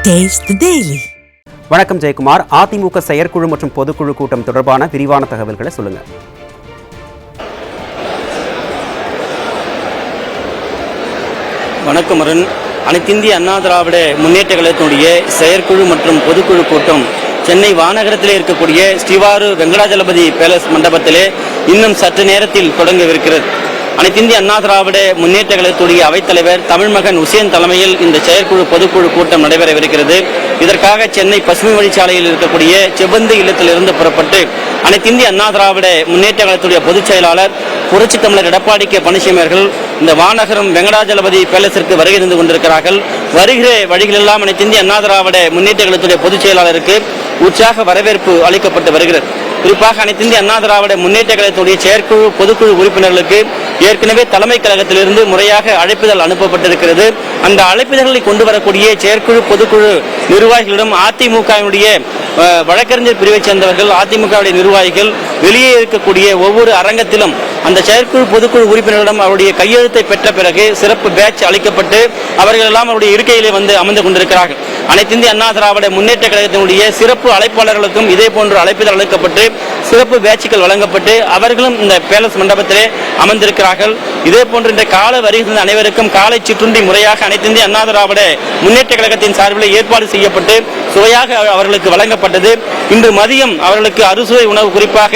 Taste the Daily. வணக்கம் ஜெயக்குமார். அதிமுக செயற்குழு மற்றும் பொதுக்குழு கூட்டம் தொடர்பான விரிவான தகவல்களை சொல்லுங்க. வணக்கம் அருண். அனைத்திந்திய அண்ணா திராவிட முன்னேற்ற கழகத்தினுடைய செயற்குழு மற்றும் பொதுக்குழு கூட்டம் சென்னை வானகரத்திலே இருக்கக்கூடிய ஸ்ரீவாரு வெங்கடாஜலபதி பேலஸ் மண்டபத்திலே இன்னும் சற்று நேரத்தில் தொடங்கவிருக்கிறது. அனைத்திந்திய அண்ணா திராவிட முன்னேற்ற கழகத்துடைய அவைத்தலைவர் தமிழ்மகன் உசேன் தலைமையில் இந்த செயற்குழு பொதுக்குழு கூட்டம் நடைபெறவிருக்கிறது. இதற்காக சென்னை பசுமை வழிச்சாலையில் இருக்கக்கூடிய செவ்வந்தி இல்லத்திலிருந்து புறப்பட்டு அனைத்திந்திய அண்ணா திராவிட முன்னேற்ற கழகத்துடைய பொதுச் செயலாளர் புரட்சி தமிழர் எடப்பாடி கே பழனிசாமி அவர்கள் இந்த வானகரம் வெங்கடாஜலபதி பேலஸிற்கு வருகை இருந்து கொண்டிருக்கிறார்கள். வருகிற வழிகளெல்லாம் அனைத்திந்திய அண்ணா திராவிட முன்னேற்ற கழகத்துடைய பொதுச் செயலாளருக்கு உற்சாக வரவேற்பு அளிக்கப்பட்டு வருகிறது. குறிப்பாக அனைத்திந்திய அண்ணா திராவிட முன்னேற்ற கழகத்துடைய செயற்குழு பொதுக்குழு உறுப்பினர்களுக்கு ஏற்கனவே தலைமை கழகத்திலிருந்து முறையாக அழைப்புதல் அனுப்பப்பட்டிருக்கிறது. அந்த அழைப்புதல்களை கொண்டு வரக்கூடிய செயற்குழு பொதுக்குழு நிர்வாகிகளிடம் அதிமுகவினுடைய வழக்கறிஞர் பிரிவைச் சேர்ந்தவர்கள், அதிமுகவுடைய நிர்வாகிகள் வெளியே இருக்கக்கூடிய ஒவ்வொரு அரங்கத்திலும் அந்த செயற்குழு பொதுக்குழு உறுப்பினர்களிடம் அவருடைய கையெழுத்தை பெற்ற பிறகு சிறப்பு பேட்ச் அளிக்கப்பட்டு அவர்கள் எல்லாம் அவருடைய இருக்கையிலே வந்து அமர்ந்து கொண்டிருக்கிறார்கள். அனைத்திந்திய அண்ணா திராவிட முன்னேற்ற கழகத்தினுடைய சிறப்பு அழைப்பாளர்களுக்கும் இதே போன்று அழைப்புதல் அளிக்கப்பட்டு சிறப்பு பேட்சுகள் வழங்கப்பட்டு அவர்களும் இந்த பேலஸ் மண்டபத்திலே அமர்ந்திருக்கிறார்கள். இதே போன்று இந்த கால வருகின்ற அனைவருக்கும் காலை சிற்றுண்டி முறையாக அனைத்திந்திய அண்ணா திராவிட முன்னேற்ற கழகத்தின் சார்பில் ஏற்பாடு செய்யப்பட்டு சுவையாக அவர்களுக்கு வழங்கப்பட்டது. இன்று மதியம் அவர்களுக்கு அறுசுவை உணவு, குறிப்பாக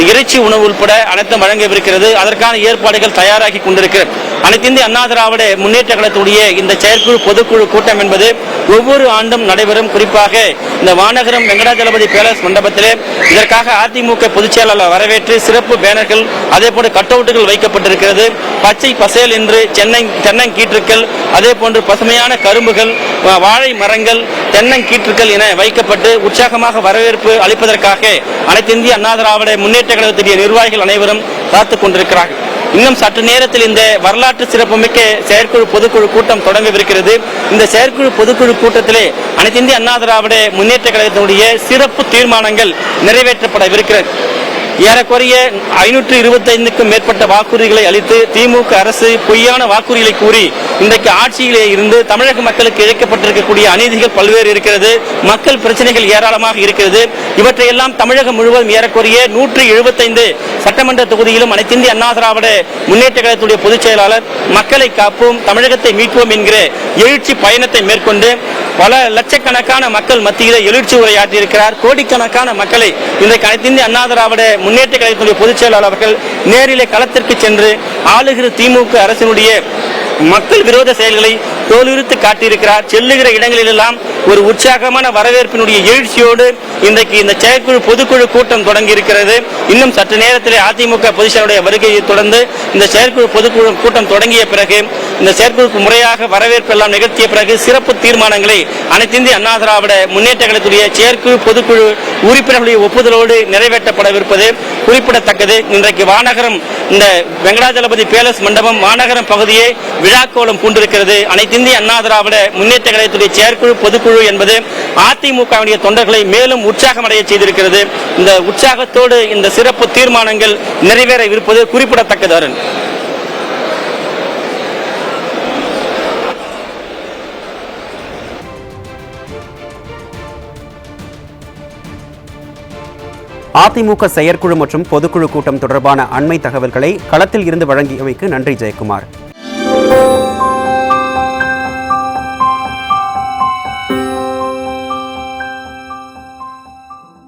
இறைச்சி உணவு உட்பட அனைத்தும் வழங்கவிருக்கிறது. அதற்கான ஏற்பாடுகள் தயாராகி கொண்டிருக்கிறது. அனைத்திந்திய அண்ணா திராவிட முன்னேற்ற கழகத்துடைய இந்த செயற்குழு பொதுக்குழு கூட்டம் என்பது ஒவ்வொரு ஆண்டும் நடைபெறும். குறிப்பாக இந்த வானகரம் வெங்கடாஜலபதி பேலஸ் மண்டபத்திலே இதற்காக அதிமுக பொதுச் செயலாளர் வரவேற்று சிறப்பு பேனர்கள், அதே போன்று கட் அவுட்டுகள் வைக்கப்பட்டிருக்கிறது. பச்சை பசேல் என்று தென்னங்கீற்றுக்கள், அதே போன்று பசுமையான கரும்புகள், வாழை மரங்கள், தென்னங்கீற்றுக்கள் என வைக்கப்பட்டு உற்சாகமாக வரவேற்பு அளிப்பதற்காக அனைத்திந்திய அண்ணா திராவிட முன்னேற்ற கழகத்துடைய நிர்வாகிகள் அனைவரும் காத்துக் கொண்டிருக்கிறார்கள். இன்னும் சற்று நேரத்தில் இந்த வரலாற்று சிறப்புமிக்க செயற்குழு பொதுக்குழு கூட்டம் தொடங்கவிருக்கிறது. இந்த செயற்குழு பொதுக்குழு கூட்டத்திலே அனைத்திந்திய அண்ணா திராவிட முன்னேற்ற கழகத்தினுடைய சிறப்பு தீர்மானங்கள் நிறைவேற்றப்படவிருக்கிறது. ஏறக்குறைய 525க்கும் மேற்பட்ட வாக்குறுதிகளை அளித்து திமுக அரசு பொய்யான வாக்குறுதிகளை கூறி இன்றைக்கு ஆட்சியிலே இருந்து தமிழக மக்களுக்கு இழைக்கப்பட்டிருக்கக்கூடிய அநீதிகள் பல்வேறு இருக்கிறது. மக்கள் பிரச்சனைகள் ஏராளமாக இருக்கிறது. இவற்றையெல்லாம் தமிழகம் முழுவதும் ஏறக்குறைய 175 சட்டமன்ற தொகுதியிலும் அனைத்திந்திய அண்ணா திராவிட முன்னேற்ற கழகத்துடைய பொதுச் செயலாளர் மக்களை காப்போம், தமிழகத்தை மீட்போம் என்கிற எழுச்சி பயணத்தை மேற்கொண்டு பல லட்சக்கணக்கான மக்கள் மத்தியிலே எழுச்சி உரையாற்றியிருக்கிறார். கோடிக்கணக்கான மக்களை இன்றைக்கு அனைத்திந்திய அண்ணா திராவிட முன்னேற்ற கழகத்துடைய பொதுச் செயலாளர் அவர்கள் நேரிலே களத்திற்கு சென்று ஆளுகிற திமுக அரசினுடைய மக்கள் விரோத செயல்களை தோலுரித்து காட்டியிருக்கிறார். செல்லுகிற இடங்களிலெல்லாம் ஒரு உற்சாகமான வரவேற்பினுடைய எழுச்சியோடு இன்றைக்கு இந்த செயற்குழு பொதுக்குழு கூட்டம் தொடங்கி இருக்கிறது. இன்னும் சற்று நேரத்தில் அதிமுக பொதுச்செயலாளருடைய வருகையை தொடர்ந்து இந்த செயற்குழு பொதுக்குழு கூட்டம் தொடங்கிய பிறகு இந்த செயற்குழுக்கு முறையாக வரவேற்பு எல்லாம் நிகழ்த்திய பிறகு சிறப்பு தீர்மானங்களை அனைத்திந்திய அண்ணா திராவிட முன்னேற்ற கழகத்துடைய செயற்குழு பொதுக்குழு உறுப்பினர்களுடைய ஒப்புதலோடு நிறைவேற்றப்படவிருப்பது குறிப்பிடத்தக்கது. இன்றைக்கு வானகரம் இந்த வெங்கடாஜலபதி பேலஸ் மண்டபம் வானகரம் பகுதியை விழாக்கோலம் பூண்டிருக்கிறது. அனைத்திந்திய அண்ணா திராவிட முன்னேற்ற கழகத்துடைய செயற்குழு பொதுக்குழு என்பது அதிமுகவுடைய தொண்டர்களை மேலும் உற்சாகமடைய செய்திருக்கிறது. இந்த உற்சாகத்தோடு இந்த சிறப்பு தீர்மானங்கள் நிறைவேறவிருப்பது குறிப்பிடத்தக்கது. அதிமுக செயற்குழு மற்றும் பொதுக்குழு கூட்டம் தொடர்பான அண்மை தகவல்களை களத்தில் இருந்து வழங்கியமைக்கு நன்றி ஜெயக்குமார்.